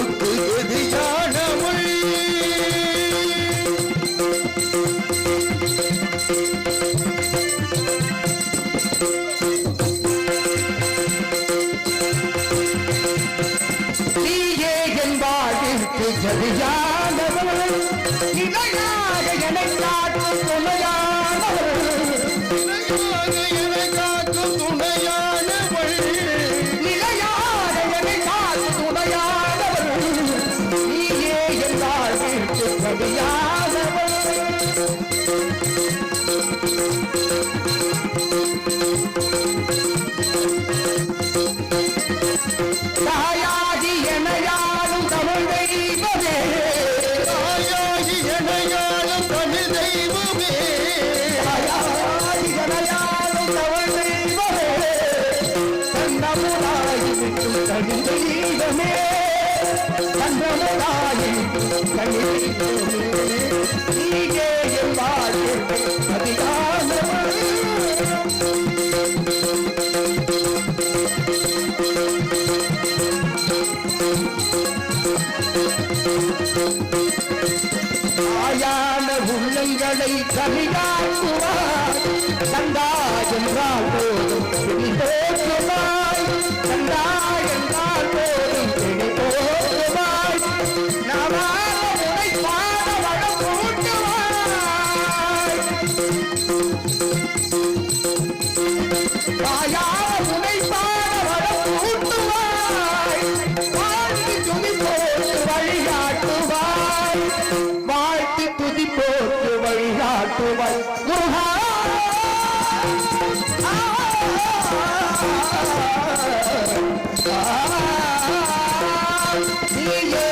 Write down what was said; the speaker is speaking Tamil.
வாழ்வுக்கு எதிரான மொழி நீயே என் வாழ்விற்கு எதிரானவள் நிலையாக என்னை காட்டும் துணையானவள் என்னை காக்கும் துணையானவள் நிலையாக என்னை காக்கும் துணையானவள் நீயே என் வாழ்விற்கு எதிரானவள் தாயாகி எனையாளும் தமிழ் தெய்வமே தாயாகி எனையாளும் தமிழ் தெய்வமே தாயாகி எனையாளும் தமிழ் தெய்வமே கண்ணமுதாகி விட்டும் தமிழ் தெய்வமே கண்ணமுதாகி தமிழ் தெய்வமே நீயே என் வாழ்விற்கு அதிகாரவள் ஆயான உள்ளங்களை கனியாக்குவாய் கண்டா என்றால் போதும் பிடி போக்குவாய் கண்டா என்றால் போதும் பிடி போக்குவாய் நவாக உனை பாட வளம் கூட்டுவாய் தாயாக உனை பாட வளம் கூட்டுவாய் வாழ்த்து துதி போட்டு வழிகாட்டுவாய் வாழ்த்து துதி போட்டு வழிகாட்டுவாய் முருகா நீயே